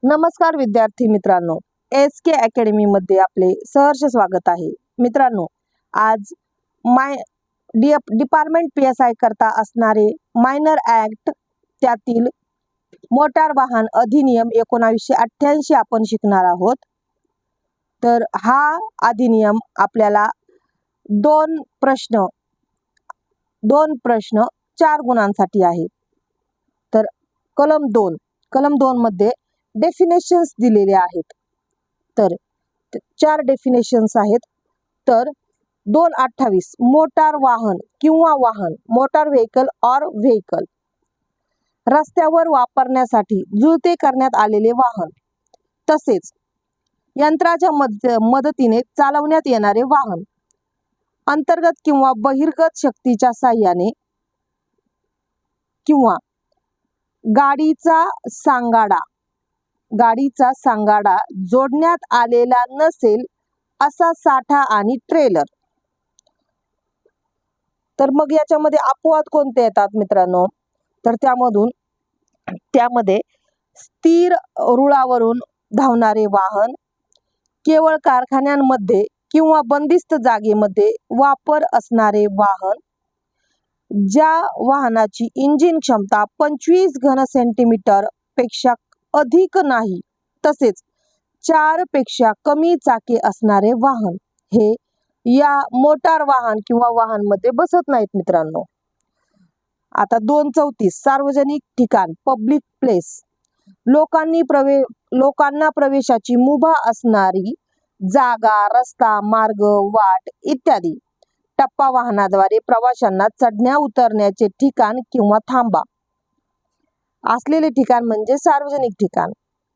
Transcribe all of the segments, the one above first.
नमस्कार विद्यार्थी मित्रांनो, SK अकॅडमी मध्ये आपले सहर्ष स्वागत आहे. मित्रांनो, आज डिपार्टमेंट PSI करता असणारे मायनर ऍक्ट त्यातील मोटार वाहन अधिनियम 1988 आपण शिकणार आहोत. तर हा अधिनियम आपल्याला दोन प्रश्न 4 गुणांसाठी आहे. तर कलम 2 मध्ये डेफिनेशन्स दिलेले आहेत. तर 4 डेफिनेशन्स आहेत. तर 228 मोटार वाहन किंवा वाहन, मोटार व्हेकल और व्हेकल, रस्त्यावर वापरण्यासाठी जुळते करण्यात आलेले वाहन, तसेच यंत्राच्या मदतीने चालवण्यात येणारे वाहन, अंतर्गत किंवा बहिर्गत शक्तीच्या साहाय्याने किंवा गाडीचा सांगाडा जोडण्यात आलेला नसेल असा साठा आणि ट्रेलर. तर मग याच्यामध्ये अपवाद कोणते येतात मित्रांनो? तर त्यामध्ये स्थिर रुळावरून धावणारे वाहन, केवळ कारखान्यांमध्ये किंवा बंदिस्त जागेमध्ये वापर असणारे वाहन, ज्या वाहनाची इंजिन क्षमता 25 घन सेंटीमीटर पेक्षा अधिक नाही, तसेच 4 पेक्षा कमी चाके असणारे वाहन, हे या मोटार वाहन किंवा वाहन मध्ये बसत नाहीत मित्रांनो. आता 234 सार्वजनिक ठिकाण पब्लिक प्लेस, लोकांना प्रवेशाची मुभा असणारी जागा, रस्ता, मार्ग, वाट इत्यादी. टप्पा वाहनाद्वारे प्रवाशांना चढण्या उतरण्याचे ठिकाण किंवा थांबा असलेले ठिकाण म्हणजे सार्वजनिक ठिकाण.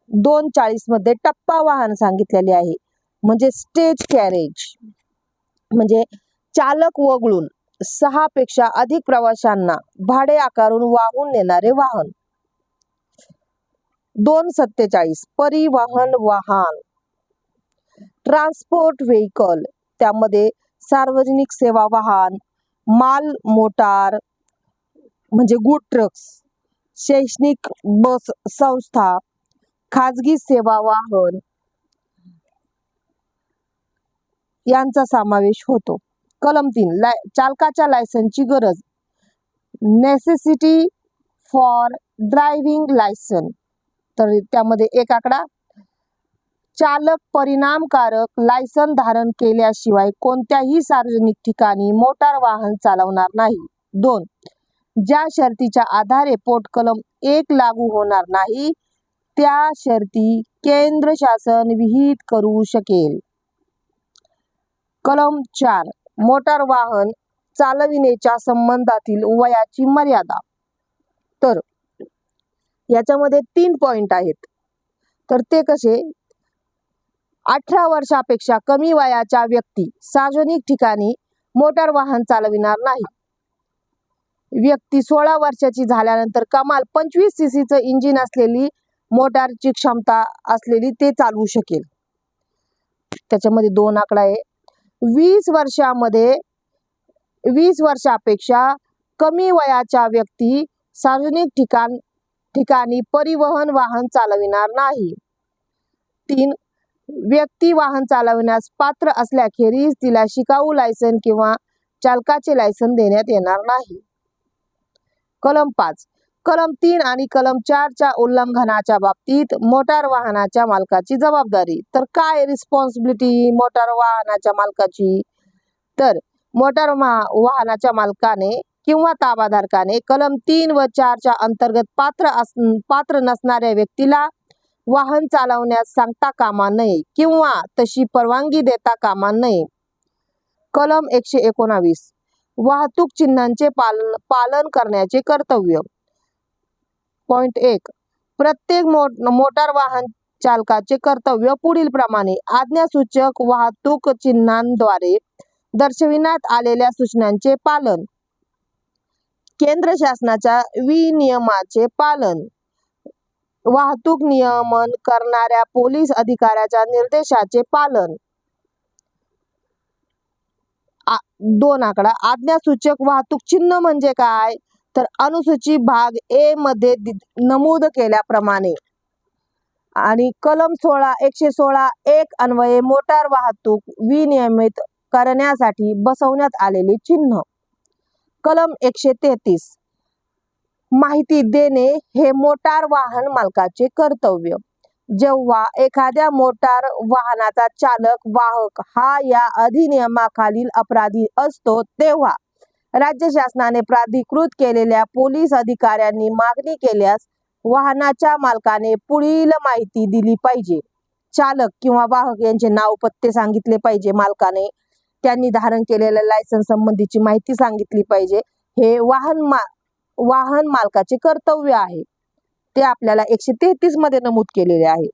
240 मध्ये टप्पा वाहन सांगितलेले आहे, म्हणजे स्टेज कॅरेज, म्हणजे चालक वगळून 6 पेक्षा अधिक प्रवाशांना भाडे आकारून वाहून नेणारे वाहन. 247 परिवहन वाहन, ट्रान्सपोर्ट व्हेकल, त्यामध्ये सार्वजनिक सेवा वाहन, माल मोटार म्हणजे गुड ट्रक्स, शैक्षणिक बस संस्था, खाजगी सेवा वाहन यांचा समावेश होतो. कलम 3 चालकाच्या लायसनची गरज, नेसेसिटी फॉर ड्रायव्हिंग लायसन. तर त्यामध्ये एक आकडा, चालक परिणामकारक लायसन धारण केल्याशिवाय कोणत्याही सार्वजनिक ठिकाणी मोटार वाहन चालवणार नाही. 2 ज्या शर्तीच्या आधारे पोटकलम 1 लागू होणार नाही, त्या शर्ती केंद्र शासन विहित करू शकेल. कलम 4 मोटार वाहन चालविण्याच्या संबंधातील वयाची मर्यादा. तर याच्यामध्ये 3 पॉइंट आहेत. तर ते कसे? 18 वर्षापेक्षा कमी वयाच्या व्यक्ती सार्वजनिक ठिकाणी मोटार वाहन चालविणार नाही. व्यक्ती 16 वर्षाची झाल्यानंतर कमाल 25 cc इंजिन असलेली मोटारची क्षमता असलेली ते चालवू शकेल. त्याच्यामध्ये 2 आकडा आहे. 20 वर्षापेक्षा कमी वयाच्या व्यक्ती सार्वजनिक ठिकाणी परिवहन वाहन चालविणार नाही. 3 व्यक्ती वाहन चालविण्यास पात्र असल्याखेरीज तिला शिकाऊ लायसन किंवा चालकाचे लायसन देण्यात येणार नाही. कलम 5 कलम 3 आणि कलम 4 च्या उल्लंघनाच्या बाबतीत मोटार वाहनाच्या मालकाची जबाबदारी. तर काय रिस्पॉन्सिबिलिटी मोटार वाहनाच्या मालकाची? तर मोटार वाहनाच्या मालकाने किंवा ताबाधारकाने कलम 3 व 4 च्या अंतर्गत पात्र नसणाऱ्या व्यक्तीला वाहन चालवण्यास सांगता कामा नये किंवा तशी परवानगी देता कामा नये. कलम 119 वाहतूक चिन्हांचे पालन करण्याचे कर्तव्य. पॉइंट 1 प्रत्येक मोटार वाहन चालकाचे कर्तव्य पुढील प्रमाणे: आज्ञासूचक वाहतूक चिन्हांद्वारे दर्शविण्यात आलेल्या सूचनांचे पालन, केंद्र शासनाच्या विनियमाचे पालन, वाहतूक नियमन करणाऱ्या पोलीस अधिकाऱ्याच्या निर्देशाचे पालन. 2 आकडा आज्ञासूचक वाहतूक चिन्ह म्हणजे काय? तर अनुसूची भाग A मध्ये नमूद केल्याप्रमाणे आणि कलम 116 अन्वये मोटार वाहतूक विनियमित करण्यासाठी बसवण्यात आलेले चिन्ह. कलम 133 माहिती देणे हे मोटार वाहन मालकाचे कर्तव्य. जेव्हा एखाद्या मोटार वाहनाचा चालक वाहक हा या अधिनियमाखालील अपराधी असतो तेव्हा राज्य शासनाने प्राधिकृत केलेल्या पोलीस अधिकाऱ्यांनी मागणी केल्यास वाहनाच्या मालकाने पुढील माहिती दिली पाहिजे. चालक किंवा वाहक यांचे नाव पत्ते सांगितले पाहिजे मालकाने. त्यांनी धारण केलेल्या लायसन्स संबंधीची माहिती सांगितली पाहिजे. हे वाहन मालकाचे कर्तव्य आहे. ते आपल्याला 133 मध्ये नमूद केलेले आहे.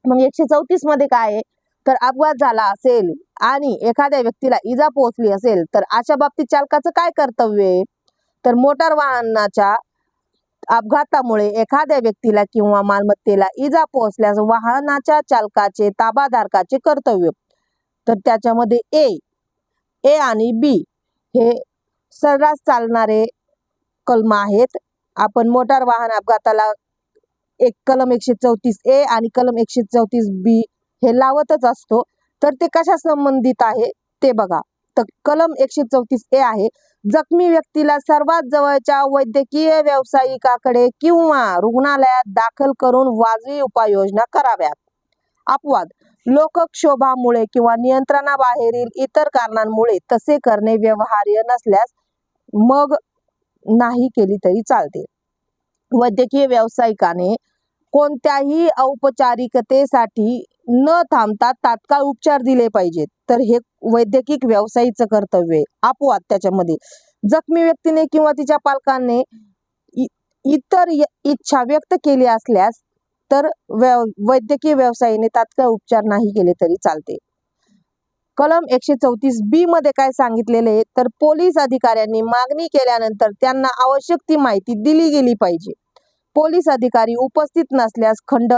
मग 134 मध्ये काय आहे, तर अपघात झाला असेल आणि एखाद्या व्यक्तीला इजा पोहोचली असेल तर अशा बाबतीत चालकाचं काय कर्तव्य आहे, तर मोटार वाहनाच्या अपघातामुळे एखाद्या व्यक्तीला किंवा मालमत्तेला इजा पोहोचल्यास वाहनाच्या चालकाचे ताबाधारकाचे कर्तव्य. तर त्याच्यामध्ये ए आणि बी हे सर्रास चालणारे कलम आहेत. आपण मोटार वाहन अपघाताला एक कलम 134A आणि कलम 134B हे लावतच असतो. तर ते कशा संबंधित आहे ते बघा. तर कलम 134A आहे, जखमी व्यक्तीला सर्वात जवळच्या वैद्यकीय व्यावसायिकाकडे किंवा रुग्णालयात दाखल करून वाजवी उपाययोजना कराव्यात. अपवाद लोकक्षोभामुळे किंवा नियंत्रणाबाहेरील इतर कारणांमुळे तसे करणे व्यवहार्य नसल्यास मग नाही केली तरी चालते. वैद्यकीय व्यावसायिकाने कोणत्याही औपचारिकतेसाठी न थांबता तात्काळ उपचार दिले पाहिजेत. तर हे वैद्यकीय व्यावसायिकचं कर्तव्य आहे. अपवाद त्याच्यामध्ये जखमी व्यक्तीने किंवा तिच्या पालकांने इतर इच्छा व्यक्त केली असल्यास तर वैद्यकीय व्यावसायिकाने तात्काळ उपचार नाही केले तरी चालते. कलम 134B मध्ये काय सांगितलेले आहे, तर पोलीस अधिकाऱ्यांनी मागणी केल्यानंतर त्यांना आवश्यक ती माहिती दिली गेली पाहिजे. पोलीस अधिकारी उपस्थित नसल्यास खंड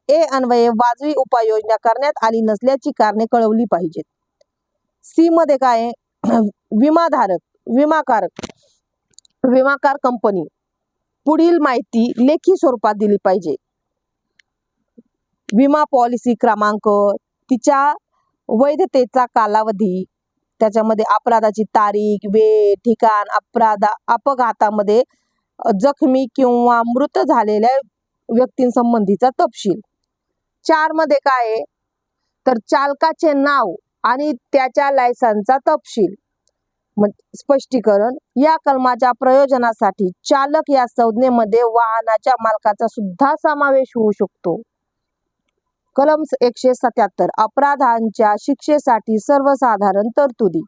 ए अन्वये वाजवी उपाययोजना करण्यात आली नसल्याची कारणे कळवली पाहिजेत. सी मध्ये काय विमाकार कंपनी पुढील माहिती लेखी स्वरूपात दिली पाहिजे. विमा पॉलिसी क्रमांक, तिच्या वैधतेचा कालावधी, त्याच्यामध्ये अपराधाची तारीख, वेळ, ठिकाण, अपघातामध्ये जखमी किंवा मृत झालेल्या व्यक्तींसंबंधीचा तपशील. 4 मध्ये काय आहे, तर चालकाचे नाव आणि त्याच्या लायसनचा तपशील. स्पष्टीकरण या कलमाच्या प्रयोजनासाठी चालक या संज्ञेमध्ये वाहनाच्या मालकाचा सुद्धा समावेश होऊ शकतो. कलम 177 अपराधांच्या शिक्षेसाठी सर्वसाधारण तरतुदी.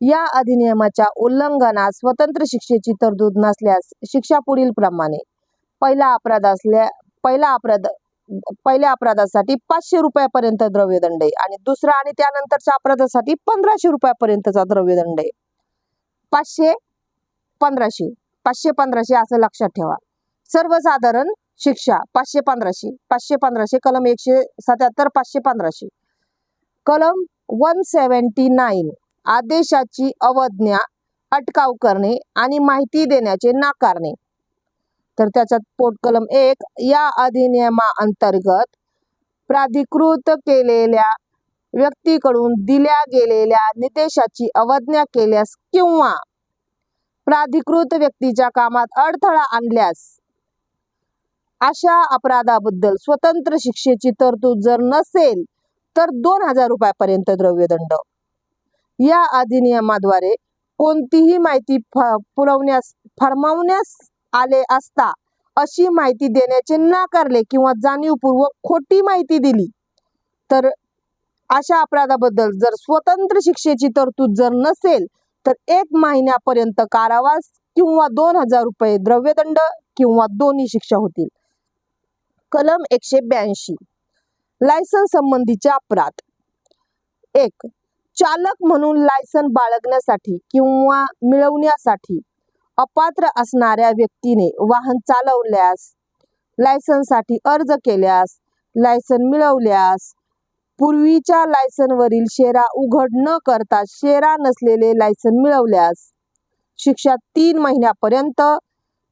या अधिनियमाच्या उल्लंघनास स्वतंत्र शिक्षेची तरतूद नसल्यास शिक्षा पुढील प्रमाणे. पहिल्या अपराधासाठी 500 रुपयापर्यंत द्रव्यदंड आहे आणि दुसरा आणि त्यानंतरच्या अपराधासाठी 1500 रुपयापर्यंतचा द्रव्यदंड आहे. 500-1500 असं लक्षात ठेवा. सर्वसाधारण शिक्षा 500-1500 कलम 177 500-1500. कलम 179 आदेशाची अवज्ञा, अटकाव करणे आणि माहिती देण्याचे नाकारणे. तर त्याच्यात पोटकलम 1 या अधिनियमाअंतर्गत प्राधिकृत केलेल्या व्यक्तीकडून दिल्या गेलेल्या निर्देशाची अवज्ञा केल्यास किंवा प्राधिकृत व्यक्तीच्या कामात अडथळा आणल्यास अशा अपराधाबद्दल स्वतंत्र शिक्षेची तरतूद जर नसेल तर 2000 रुपयापर्यंत द्रव्यदंड. या अधिनियमाद्वारे कोणतीही माहिती फरमावण्यास आले असता अशी माहिती देण्याचे नाकारले किंवा जाणीवपूर्वक खोटी माहिती दिली तर अशा अपराधाबद्दल जर स्वतंत्र शिक्षेची तरतूद जर नसेल तर 1 महिन्यापर्यंत कारावास किंवा 2000 रुपये द्रव्यदंड किंवा दोन्ही शिक्षा होतील. कलम 182 लायसन्स संबंधीचे अपराध. 1. चालक म्हणून लायसन बाळगण्यासाठी किंवा मिळवण्यासाठी अपात्र असणाऱ्या व्यक्तीने वाहन चालवल्यास, लायसनसाठी अर्ज केल्यास, लायसन मिळवल्यास, पूर्वीच्या लायसनवरील शेरा उघड न करता शेरा नसलेले लायसन मिळवल्यास शिक्षा 3 महिन्यापर्यंत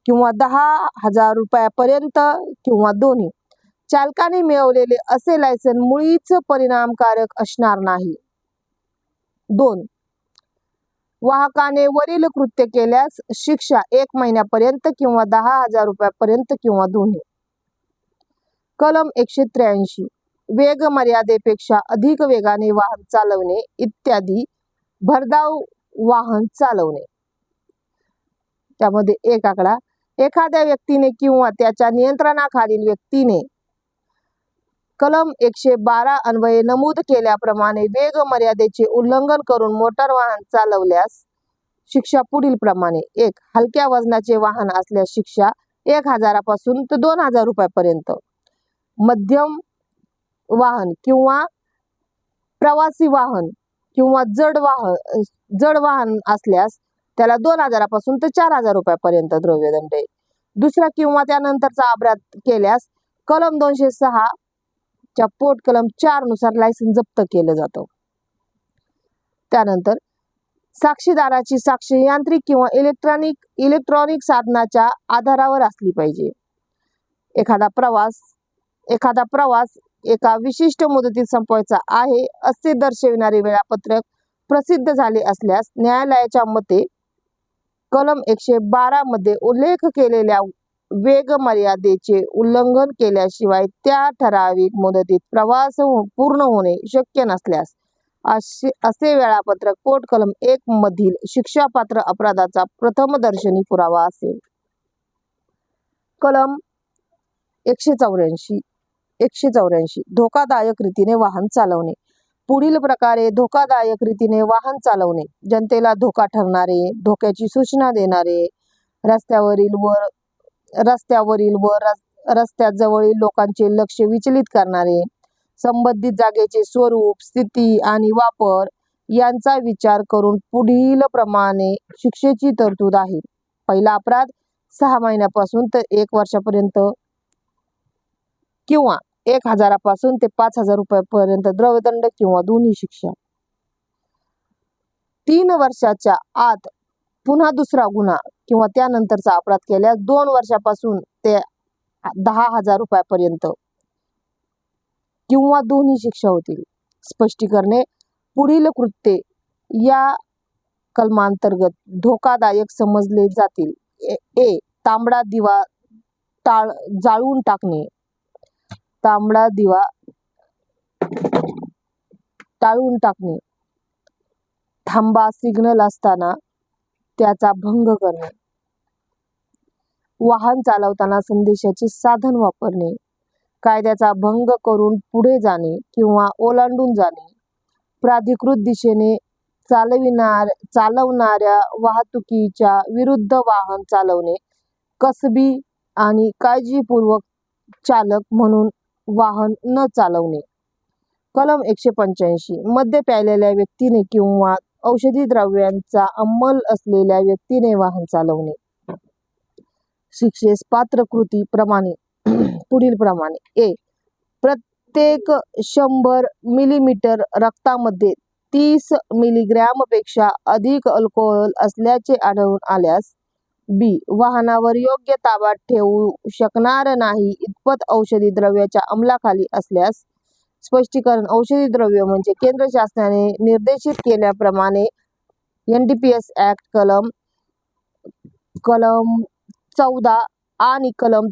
किंवा 10,000 रुपयापर्यंत किंवा दोन्ही. चालकाने मिळवलेले असे लायसन मुळीच परिणामकारक असणार नाही. 2. वाहकाने वरील कृत्य केल्यास शिक्षा 1 महिन्यापर्यंत किंवा 10,000 रुपयापर्यंत किंवा दोन्ही. कलम 183 वेग मर्यादेपेक्षा अधिक वेगाने वाहन चालवणे इत्यादी. भरधाव वाहन चालवणे. त्यामध्ये एक आकडा. एखाद्या व्यक्तीने किंवा त्याच्या नियंत्रणाखालील व्यक्तीने कलम 112 अन्वये नमूद केल्याप्रमाणे वेग मर्यादेचे उल्लंघन करून मोटार वाहन चालवल्यास शिक्षा पुढील प्रमाणे. 1. हलक्या वजनाचे वाहन असल्यास शिक्षा 1,000 पासून ते 2,000 रुपयापर्यंत. मध्यम वाहन किंवा प्रवासी वाहन किंवा जड वाहन असल्यास त्याला 2,000 पासून ते 4,000 रुपयापर्यंत द्रव्यदंड आहे. दुसरा किंवा त्यानंतरचा अपराध केल्यास कलम 206 च्या पोट कलम 4 नुसार लायसन जप्त केलं जातं. त्यानंतर साक्षीदाराची साक्ष यांत्रिक किंवा इलेक्ट्रॉनिक साधनाच्या आधारावर असली पाहिजे. एखादा प्रवास एका विशिष्ट मुदतीत संपवायचा आहे असे दर्शविणारे वेळापत्रक प्रसिद्ध झाले असल्यास न्यायालयाच्या मते कलम 112 मध्ये उल्लेख केलेल्या वेग मर्यादेचे उल्लंघन केल्याशिवाय त्या ठराविक मुदतीत प्रवास पूर्ण होणे शक्य नसल्यास असे वेळापत्रक पोट कलम 1 मधील शिक्षापात्र अपराधाचा प्रथमदर्शनी पुरावा असेल. कलम 184 धोकादायक रीतीने वाहन चालवणे. पुढील प्रकारे धोकादायक रीतीने वाहन चालवणे: जनतेला धोका ठरणारे, धोक्याची सूचना देणारे, रस्त्यावरील व रस्त्याजवळील लोकांचे लक्ष विचलित करणारे, संबंधित जागेचे स्वरूप, स्थिती आणि वापर यांचा विचार करून पुढील प्रमाणे शिक्षेची तरतूद आहे. पहिला अपराध 6 महिन्यापासून ते 1 वर्षापर्यंत किंवा 1,000 पासून ते 5,000 रुपयापर्यंत द्रव्यदंड किंवा दोन्ही शिक्षा. 3 वर्षाच्या आत पुन्हा दुसरा गुन्हा किंवा त्यानंतरचा अपराध केल्यास 2 वर्षापासून ते 10,000 रुपयापर्यंत किंवा दोन्ही शिक्षा होतील. स्पष्टीकरणे: पुढील कृत्ये या कलमांतर्गत धोकादायक समजले जातील. ए. तांबडा दिवा जाळून टाकणे. तांबडा दिवा टाळून टाकणे. थांबा सिग्नल असताना त्याचा भंग करणे. वाहन चालवताना संदेशाचे साधन वापरणे. कायद्याचा भंग करून पुढे जाणे किंवा ओलांडून जाणे. प्राधिकृत दिशेने चालवणाऱ्या वाहतुकीच्या विरुद्ध वाहन चालवणे. कसबी आणि काळजीपूर्वक चालक म्हणून वाहन न चालवणे. कलम 185 मद्य प्यायलेल्या व्यक्तीने किंवा औषधी द्रव्यांचा अंमल असलेल्या व्यक्तीने वाहन चालवणे. शिक्षेस पात्र कृती प्रमाणे पुढील प्रमाणे. ए. प्रत्येक 100 मिलीमीटर रक्तामध्ये 30 मिलीग्रॅमपेक्षा अधिक अल्कोहोल असल्याचे आढळून आल्यास. बी. वाहनावर योग्य ताबा ठेवू शकणार नाही इतपत औषधी द्रव्याच्या अंमलाखाली असल्यास. स्पष्टीकरण: औषधी द्रव्य म्हणजे केंद्र शासनाने निर्देशित केल्याप्रमाणे NDPS ऍक्ट कलम 14 आणि कलम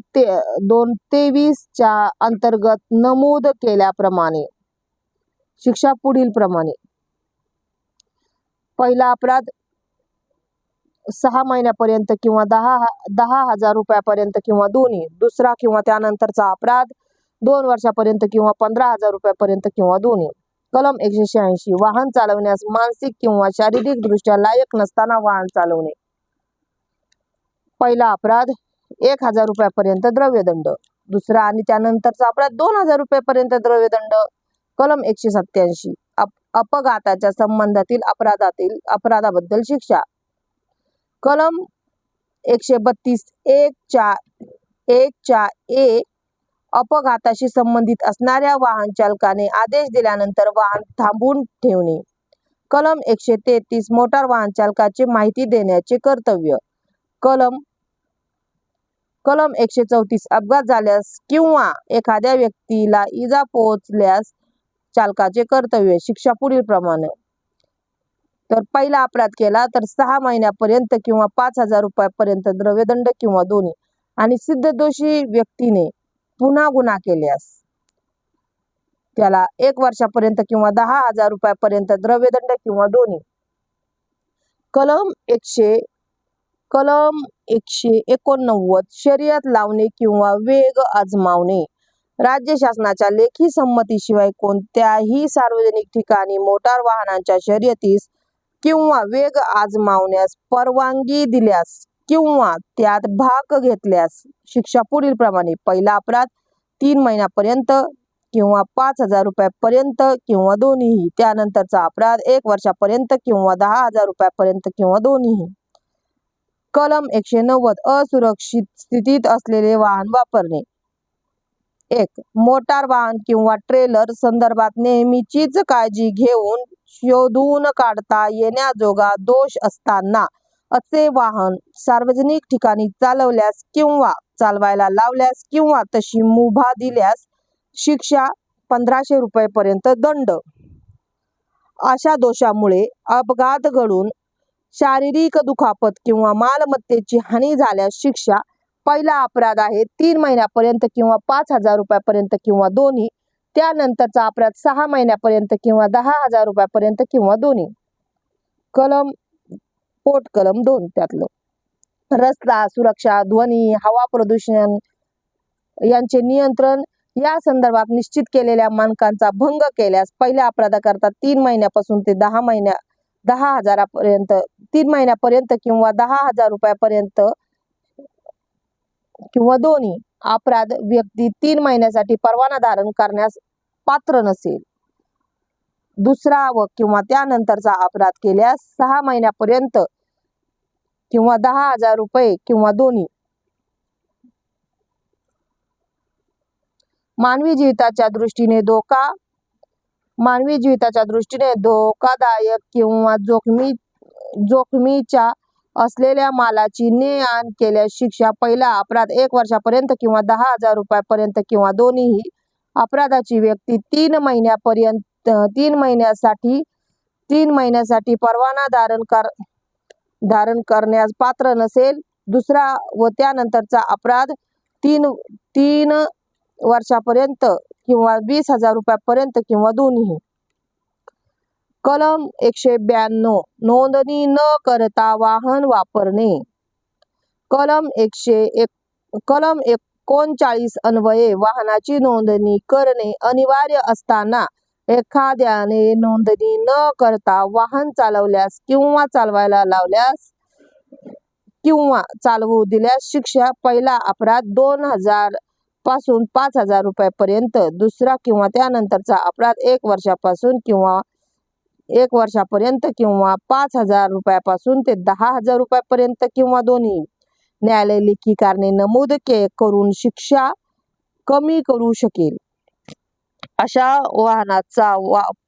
223 च्या अंतर्गत नमूद केल्याप्रमाणे. शिक्षा पुढील प्रमाणे. पहिला अपराध 6 महिन्यापर्यंत किंवा 10,000 रुपयापर्यंत किंवा दोन्ही. दुसरा किंवा त्यानंतरचा अपराध 2 वर्षापर्यंत किंवा 15,000 रुपयापर्यंत किंवा दोन्ही. कलम 186 वाहन चालवण्यास मानसिक किंवा शारीरिक दृष्ट्या लायक नसताना वाहन चालवणे. पहिला अपराध 1,000 रुपयापर्यंत द्रव्यदंड. दुसरा आणि त्यानंतरचा अपराध 2,000 रुपयापर्यंत द्रव्यदंड. कलम 187 अपघाताच्या संबंधातील अपराधाबद्दल शिक्षा. कलम 132 1 च्या ए. अपघाताशी संबंधित असणाऱ्या वाहन चालकाने आदेश दिल्यानंतर वाहन थांबवून ठेवणे. कलम 133 मोटार वाहन चालकाचे माहिती देण्याचे कर्तव्य. कलम कलम 134 अपघात झाल्यास किंवा एखाद्या व्यक्तीला इजा पोहोचल्यास चालकाचे कर्तव्य. शिक्षा पुढील प्रमाणे. तर पहिला अपराध केला तर 6 महिन्यापर्यंत किंवा 5,000 रुपयापर्यंत द्रव्यदंड किंवा दोन्ही. आणि सिद्ध दोषी व्यक्तीने पुन्हा गुन्हा केल्यास त्याला 1 वर्षापर्यंत किंवा 10,000 रुपयापर्यंत द्रव्यदंड किंवा दोन्ही. कलम 189 शर्यत लावणे किंवा वेग आजमावणे. राज्य शासनाच्या लेखी संमतीशिवाय कोणत्याही सार्वजनिक ठिकाणी मोटार वाहनांच्या शर्यतीस किंवा वेग आजमावण्यास परवानगी दिल्यास किंवा त्यात भाग घेतल्यास शिक्षा पुढील प्रमाणे. पहिला अपराध 3 महिन्यापर्यंत किंवा 5,000 रुपयापर्यंत किंवा दोन्हीही. त्यानंतरचा अपराध 1 वर्षापर्यंत किंवा 10,000 रुपयापर्यंत किंवा दोन्हीही. कलम 190 असुरक्षित स्थितीत असलेले वाहन वापरणे. 1. मोटार वाहन किंवा ट्रेलर संदर्भात नेहमीचीच काळजी घेऊन शोधून काढता येण्याजोगा दोष असताना असे वाहन सार्वजनिक ठिकाणी चालवल्यास किंवा चालवायला लावल्यास किंवा तशी मुभा दिल्यास शिक्षा 1,500 रुपयेपर्यंत दंड. अशा दोषामुळे अपघात घडून शारीरिक दुखापत किंवा मालमत्तेची हानी झाल्यास शिक्षा. पहिला अपराध आहे 3 महिन्यापर्यंत किंवा 5,000 रुपयापर्यंत किंवा दोन्ही. त्यानंतरचा अपराध 6 महिन्यापर्यंत किंवा 10,000 रुपयापर्यंत किंवा दोन्ही. कलम 2 त्यातलं. रस्ता सुरक्षा, ध्वनी, हवा प्रदूषण यांचे नियंत्रण या संदर्भात निश्चित केलेल्या मानकांचा भंग केल्यास पहिल्या अपराधाकरता 3 महिन्यापासून ते 10,000पर्यंत 3 महिन्यापर्यंत किंवा 10,000 रुपयापर्यंत किंवा दोन्ही. अपराध व्यक्ती 3 महिन्यासाठी परवाना धारण करण्यास पात्र नसेल. दुसरा व किंवा त्यानंतरचा अपराध केल्यास 6 महिन्यापर्यंत किंवा 10,000 रुपये किंवा दोन्ही. मानवी जीविताच्या दृष्टीने धोकादायक किंवा जोखमीच्या असलेल्या मालाची ने-आण केल्यास शिक्षा. पहिला अपराध 1 वर्षापर्यंत किंवा 10,000 रुपयापर्यंत किंवा दोन्हीही. अपराधाची व्यक्ती 3 महिन्यासाठी परवाना धारण करण्यास पात्र नसेल. दुसरा व त्यानंतरचा अपराध 3 वर्षापर्यंत किंवा 20,000 रुपयापर्यंत किंवा दोन्हीही. कलम 192 नोंदणी न करता वाहन वापरणे. कलम 39 अन्वये वाहनाची नोंदणी करणे अनिवार्य असताना एखाद्याने नोंदणी न करता वाहन चालवल्यास किंवा चालवायला लावल्यास किंवा चालवू दिल्यास शिक्षा. पहिला अपराध 2,000 पासून 5,000 रुपयापर्यंत. दुसरा किंवा त्यानंतरचा अपराध 1 वर्षापर्यंत किंवा 5,000 रुपयापासून ते 10,000 रुपयापर्यंत किंवा दोन्ही. न्यायालय लेखी कारणे नमूद करून शिक्षा कमी करू शकेल. अशा वाहनाचा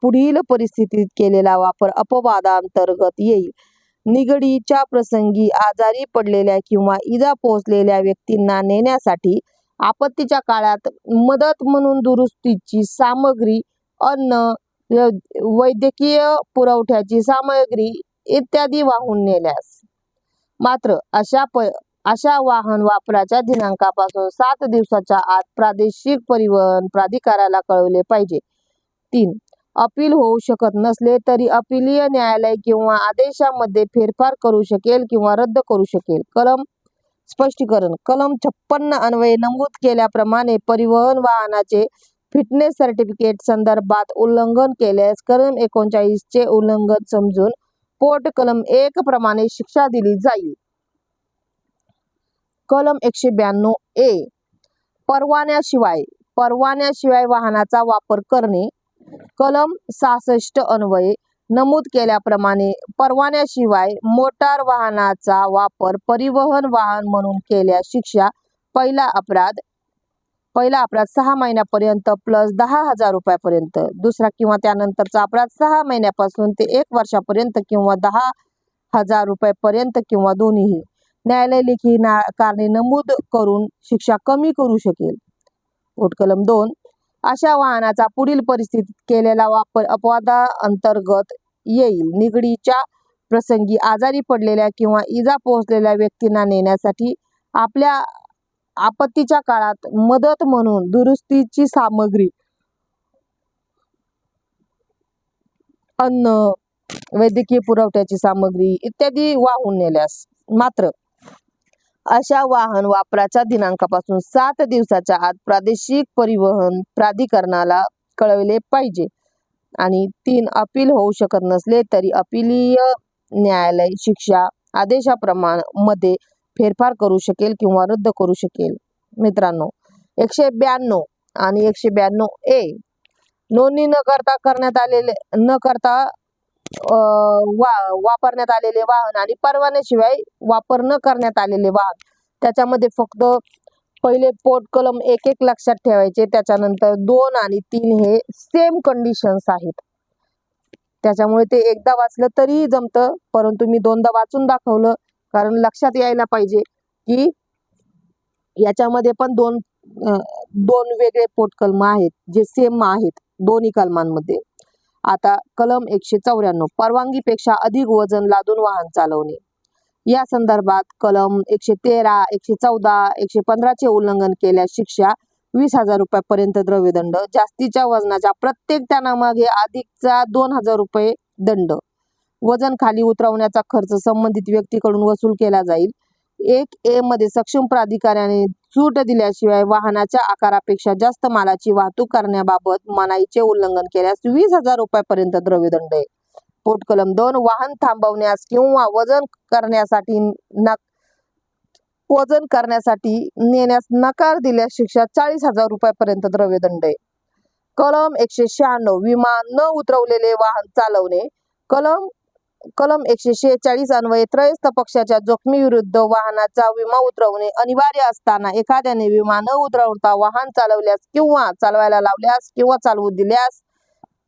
पुढील परिस्थितीत केलेला वापर अपवादांतर्गत येईल. निगडीच्या प्रसंगी आजारी पडलेल्या किंवा इजा पोहोचलेल्या व्यक्तींना नेण्यासाठी, आपत्तीच्या काळात मदत म्हणून दुरुस्तीची सामग्री, अन्न, वैद्यकीय पुरवठ्याची सामग्री इत्यादी वाहून नेल्यास. मात्र अशा वाहन वापराच्या दिनांकापासून 7 दिवसाच्या आत प्रादेशिक परिवहन प्राधिकाऱ्याला कळवले पाहिजे. 3. अपील होऊ शकत नसले तरी अपीलीय न्यायालय किंवा आदेशामध्ये फेरफार करू शकेल किंवा रद्द करू शकेल. स्पष्टीकरण. कलम 56 अन्वये नमूद केल्याप्रमाणे परिवहन वाहनाचे फिटनेस सर्टिफिकेट संदर्भात उल्लंघन केल्यास कलम 39 चे उल्लंघन समजून पोट कलम 1 प्रमाणे शिक्षा दिली जाईल. कलम 192 ए. परवान्याशिवाय वाहनाचा वापर करणे. कलम 66 अन्वये नमूद केल्याप्रमाणे परवान्याशिवाय मोटार वाहनाचा वापर परिवहन वाहन म्हणून केल्यास शिक्षा. पहिला अपराध 6 महिन्यापर्यंत + 10,000 रुपयापर्यंत. दुसरा किंवा त्यानंतरचा अपराध 6 महिन्यापासून ते 1 वर्षापर्यंत किंवा 10,000 रुपयापर्यंत किंवा दोन्हीही. न्यायालय लेखी कारणे नमूद करून शिक्षा कमी करू शकेल. पोटकलम 2. अशा वाहनाचा पुढील परिस्थितीत केलेला वापर अपवादांतर्गत येईल. निगडीच्या प्रसंगी आजारी पडलेल्या किंवा इजा पोहोचलेल्या व्यक्तींना नेण्यासाठी आपल्या आपत्तीच्या काळात मदत म्हणून दुरुस्तीची सामग्री, अन्न, वैद्यकीय पुरवठ्याची सामग्री इत्यादी वाहून नेल्यास मात्र अशा वाहन वापराच्या दिनांकापासून 7 दिवसाच्या आत प्रादेशिक परिवहन प्राधिकरणाला कळवले पाहिजे. आणि 3. अपील होऊ शकत नसले तरी अपीलीय न्यायालय शिक्षा आदेशाप्रमाणे फेरफार करू शकेल किंवा रद्द करू शकेल. मित्रांनो, 192 आणि 192A नोंदणी न करता वापरण्यात आलेले वाहन आणि परवान्याशिवाय वापर न करण्यात आलेले वाहन, त्याच्यामध्ये फक्त पहिले पोटकलम 1 लक्षात ठेवायचे. त्याच्यानंतर 2 आणि 3 हे सेम कंडिशन्स आहेत. त्याच्यामुळे ते एकदा वाचलं तरी जमतं, परंतु मी 2दा वाचून दाखवलं कारण लक्षात यायला पाहिजे की याच्यामध्ये पण दोन वेगळे पोटकलम आहेत जे सेम आहेत दोन्ही कलमांमध्ये. आता कलम 194 परवानगीपेक्षा अधिक वजन लादून वाहन चालवणे. या संदर्भात कलम 113, 114, 115 चे उल्लंघन केल्यास शिक्षा 20,000 रुपयापर्यंत द्रव्यदंड, जास्तीच्या वजनाच्या प्रत्येक टनामागे अधिकचा 2,000 रुपये दंड. वजन खाली उतरवण्याचा खर्च संबंधित व्यक्तीकडून वसूल केला जाईल. 1A मध्ये सक्षम प्राधिकाऱ्याने सूट दिल्याशिवाय वाहनाच्या आकारापेक्षा जास्त मालाची वाहतूक करण्याबाबत मनाईचे उल्लंघन केल्यास 20,000 रुपयापर्यंत द्रव्यदंड आहे. पोटकलम 2 वाहन थांबवण्यास किंवा वजन करण्यासाठी नेण्यास नकार दिल्यास शिक्षा 40,000 रुपयापर्यंत द्रव्यदंड आहे. कलम 196 विमा न उतरवलेले वाहन चालवणे. कलम 146 अन्वये त्रयस्थ पक्षाच्या जोखमीविरुद्ध वाहनाचा विमा उतरवणे अनिवार्य असताना एखाद्याने विमा न उतरवता वाहन चालवल्यास किंवा चालवायला लावल्यास किंवा चालवू दिल्यास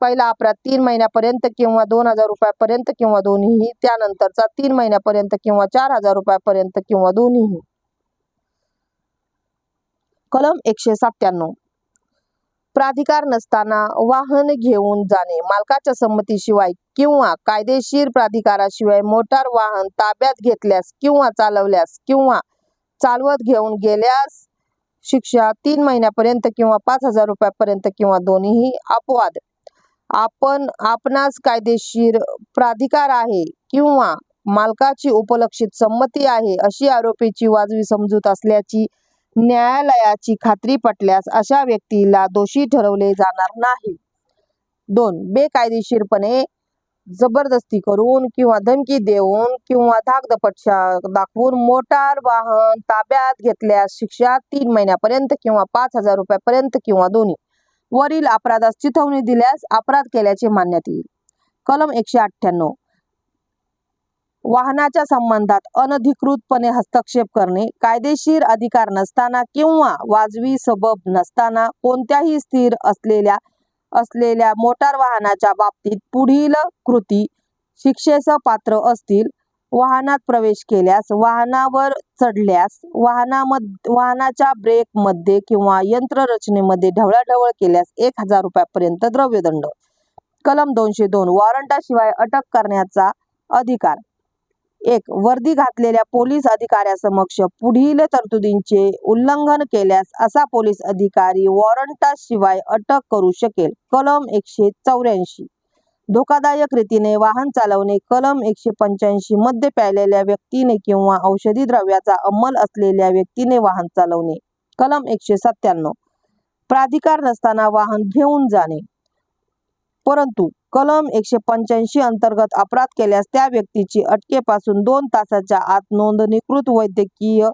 पहिला अपराध 3 महिन्यापर्यंत किंवा 2,000 रुपयापर्यंत किंवा दोन्हीही, त्यानंतरचा 3 महिन्यापर्यंत किंवा 4,000 रुपयापर्यंत किंवा दोन्हीही. कलम 197 प्राधिकार नसताना वाहन घेऊन जाणे. मालकाच्या संमतीशिवाय किंवा कायदेशीर प्राधिकाराशिवाय मोटार वाहन ताब्यात घेतल्यास किंवा चालवल्यास किंवा चालवत घेऊन गेल्यास शिक्षा 3 महिन्यापर्यंत किंवा 5,000 रुपयापर्यंत किंवा दोन्हीही. अपवाद आपणास कायदेशीर प्राधिकार आहे किंवा मालकाची उपलक्षित संमती आहे अशी आरोपीची वाजवी समजूत असल्याची न्यायालयाची खात्री पटल्यास अशा व्यक्तीला दोषी ठरवले जाणार नाही. 2. बेकायदेशीरपणे जबरदस्ती करून किंवा धमकी देऊन किंवा धाकदपट दाखवून मोटार वाहन ताब्यात घेतल्यास शिक्षा 3 महिन्यापर्यंत किंवा 5,000 रुपयापर्यंत किंवा दोन्ही. वरील अपराधास चिथावणी दिल्यास अपराध केल्याचे मानण्यात येईल. कलम 198 वाहनाच्या संबंधात अनधिकृतपणे हस्तक्षेप करणे. कायदेशीर अधिकार नसताना किंवा वाजवी सबब नसताना कोणत्याही स्थिर असलेल्या मोटार वाहनाच्या बाबतीत पुढील कृती शिक्षेस पात्र असतील. वाहनात प्रवेश केल्यास, वाहनावर चढल्यास, वाहनाच्या ब्रेकमध्ये किंवा यंत्ररचनेमध्ये ढवळाढवळ केल्यास 1,000 रुपयापर्यंत द्रव्यदंड. कलम 202 वॉरंटाशिवाय अटक करण्याचा अधिकार. 1. वर्दी घातलेल्या पोलीस अधिकाऱ्यासमक्ष पुढील तरतुदींचे उल्लंघन केल्यास असा पोलीस अधिकारी वॉरंटाशिवाय अटक करू शकेल. कलम 184 धोकादायक रीतीने वाहन चालवणे. कलम 185 मद्य प्यायलेल्या व्यक्तीने किंवा औषधी द्रव्याचा अंमल असलेल्या व्यक्तीने वाहन चालवणे. कलम 197 प्राधिकार नसताना वाहन घेऊन जाणे. परंतु कलम 185 अंतर्गत अपराध केल्यास त्या व्यक्तीची अटकेपासून 2 तासाच्या आत नोंदणीकृत वैद्यकीय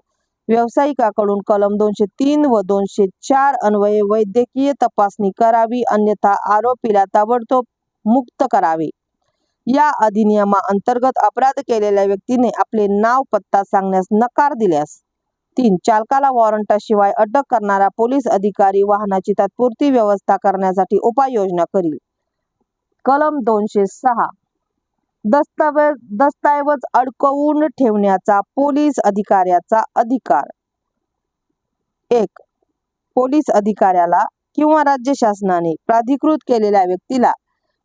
व्यावसायिकाकडून कलम 203 व 204 अन्वये वैद्यकीय तपासणी करावी, अन्यथा आरोपीला ताबडतोब मुक्त करावे. या अधिनियमाअंतर्गत अपराध केलेल्या व्यक्तीने आपले नाव पत्ता सांगण्यास नकार दिल्यास. 3. चालकाला वॉरंटाशिवाय अटक करणारा पोलीस अधिकारी वाहनाची तात्पुरती व्यवस्था करण्यासाठी उपाययोजना करील. कलम 206 दस्तऐवज अडकवून ठेवण्याचा पोलीस अधिकाऱ्याचा अधिकार. 1. पोलीस अधिकाऱ्याला किंवा राज्य शासनाने प्राधिकृत केलेल्या व्यक्तीला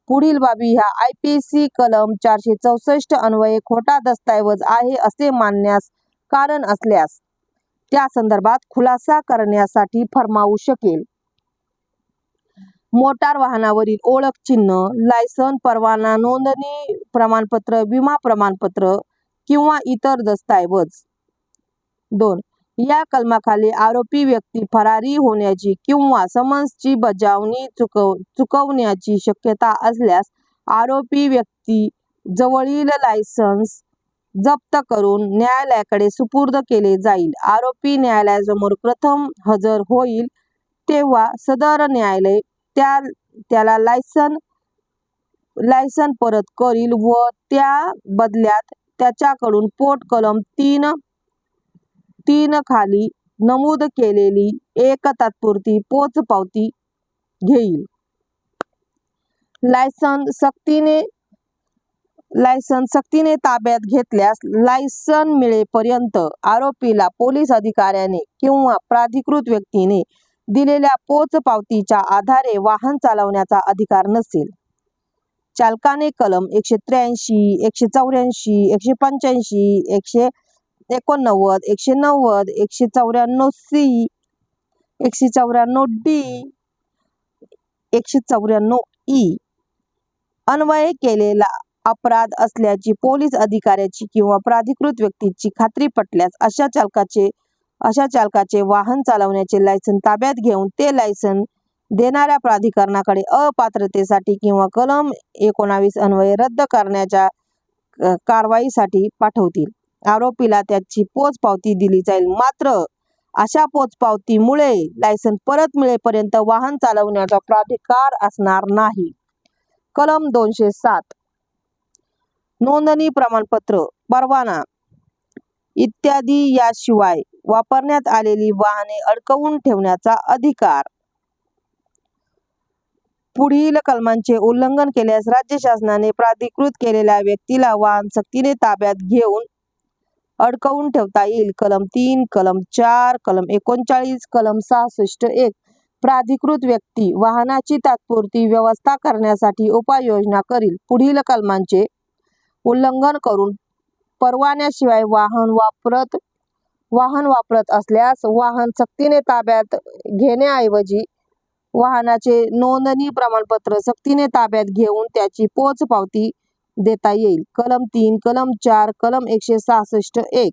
पुढील बाबी ह्या IPC कलम 464 अन्वये खोटा दस्तऐवज आहे असे मानण्यास कारण असल्यास त्या संदर्भात खुलासा करण्यासाठी फरमावू शकेल. मोटार वाहनावरील ओळख चिन्ह, लायसन, परवाना, नोंदणी प्रमाणपत्र, विमा प्रमाणपत्र किंवा इतर दस्तऐवज. 2. या कलमाखाली आरोपी व्यक्ती फरारी होण्याची किंवा समन्सची बजावणी चुकवण्याची शक्यता असल्यास आरोपी व्यक्ती जवळील लायसन्स जप्त करून न्यायालयाकडे सुपूर्द केले जाईल. आरोपी न्यायालयासमोर प्रथम हजर होईल तेव्हा सदर न्यायालय त्याला लायसन परत करील व त्या बदल्यात त्याच्याकडून पोट कलम 3 खाली नमूद केलेली एक तात्पुरती पोचपावती घेईल. लायसन सक्तीने ताब्यात घेतल्यास लायसन मिळेपर्यंत आरोपीला पोलीस अधिकाऱ्याने किंवा प्राधिकृत व्यक्तीने दिलेल्या पोचपावतीच्या आधारे वाहन चालवण्याचा अधिकार नसेल. चालकाने कलम 183, 184, 185, 189, 190, 194C, 194D, 194E अन्वये केलेला अपराध असल्याची पोलीस अधिकाऱ्याची किंवा प्राधिकृत व्यक्तीची खात्री पटल्यास अशा चालकाचे वाहन चालवण्याचे लायसन ताब्यात घेऊन ते लायसन देणाऱ्या प्राधिकरणाकडे अपात्रतेसाठी किंवा कलम 19 अन्वये रद्द करण्याच्या कारवाईसाठी पाठवतील. आरोपीला त्याची पोचपावती दिली जाईल. मात्र अशा पोचपावतीमुळे लायसन परत मिळेपर्यंत वाहन चालवण्याचा प्राधिकार असणार नाही. कलम 207 नोंदणी प्रमाणपत्र, परवाना इत्यादी याशिवाय वापरण्यात आलेली वाहने अडकवून ठेवण्याचा अधिकार. पुढील कलमांचे उल्लंघन केल्यास राज्य शासनाने प्राधिकृत केलेल्या व्यक्तीला वाहन सक्तीने ताब्यात घेऊन अडकवून ठेवता येईल. कलम 3, कलम 4, कलम 39, कलम 66(1) प्राधिकृत व्यक्ती वाहनाची तात्पुरती व्यवस्था करण्यासाठी उपाययोजना करील. पुढील कलमांचे उल्लंघन करून परवान्याशिवाय वाहन वापरत असल्यास वाहन सक्तीने ताब्यात घेण्याऐवजी वाहनाचे नोंदणी प्रमाणपत्र सक्तीने ताब्यात घेऊन त्याची पोचपावती देता येईल. कलम 3, कलम 4, कलम 166(1),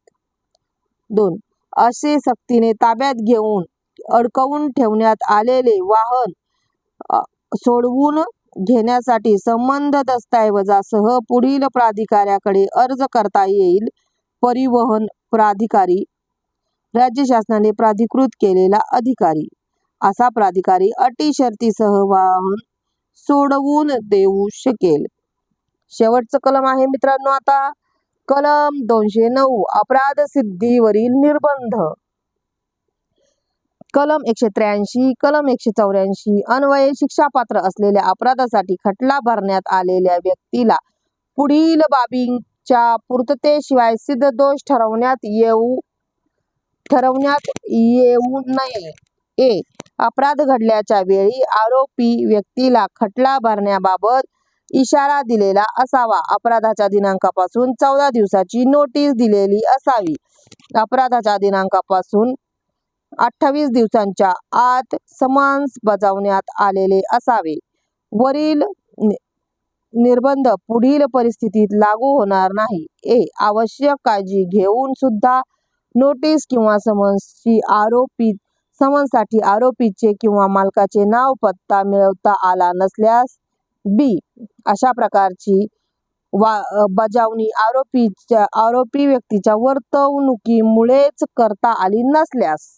2 असे सक्तीने ताब्यात घेऊन अडकवून ठेवण्यात आलेले वाहन सोडवून घेण्यासाठी संबद्ध दस्तऐवजासह पुढील प्राधिकाऱ्याकडे अर्ज करता येईल. परिवहन प्राधिकारी, राज्य शासनाने प्राधिकृत केलेला अधिकारी. असा प्राधिकारी अटी शर्तीसह वाहन सोडवून देऊ शकेल. शेवटचं कलम आहे मित्रांनो आता कलम 209 अपराध सिद्धीवरील निर्बंध. कलम 183, कलम 184 अन्वये शिक्षापात्र असलेल्या अपराधासाठी खटला भरण्यात आलेल्या व्यक्तीला पुढील बाबींच्या पूर्ततेशिवाय सिद्ध दोष ठरवण्यात येऊ नये. ए. अपराध घडल्याच्या वेळी आरोपी व्यक्तीला खटला भरण्याबाबत इशारा दिलेला असावा. अपराधाच्या दिनांकापासून 14 दिवसाची नोटीस दिलेली असावी. अपराधाच्या दिनांकापासून 28 दिवसांच्या आत समन्स बजावण्यात आलेले असावे. वरील निर्बंध पुढील परिस्थितीत लागू होणार नाही. ए. आवश्यक काळजी घेऊन सुद्धा नोटीस किंवा समन्ससाठी आरोपीचे किंवा मालकाचे नाव पत्ता मिळवता आला नसल्यास. बी. अशा प्रकारची बजावणी आरोपी व्यक्तीच्या वर्तणुकीमुळेच करता आली नसल्यास.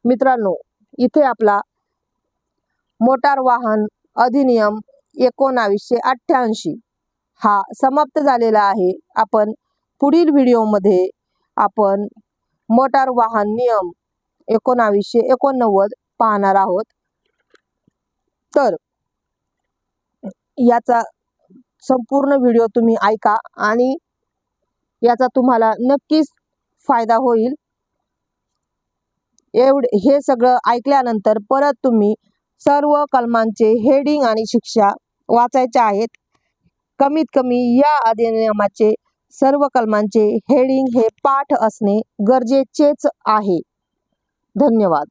मित्रांनो इथे आपला मोटार वाहन अधिनियम 1988 हा समाप्त झालेला आहे. आपण पुढील व्हिडिओमध्ये आपण मोटार वाहन नियम 1989 पाहणार आहोत. तर याचा संपूर्ण व्हिडिओ तुम्ही ऐका आणि याचा तुम्हाला नक्कीच फायदा होईल। हे सगळं ऐकल्यानंतर परत तुम्ही सर्व कलमांचे हेडिंग आणि शिक्षा वाचायच्या आहेत। कमीत कमी या अधिनियमाचे सर्व कलमांचे हेडिंग हे पाठ असणे गरजेचेच आहे। धन्यवाद।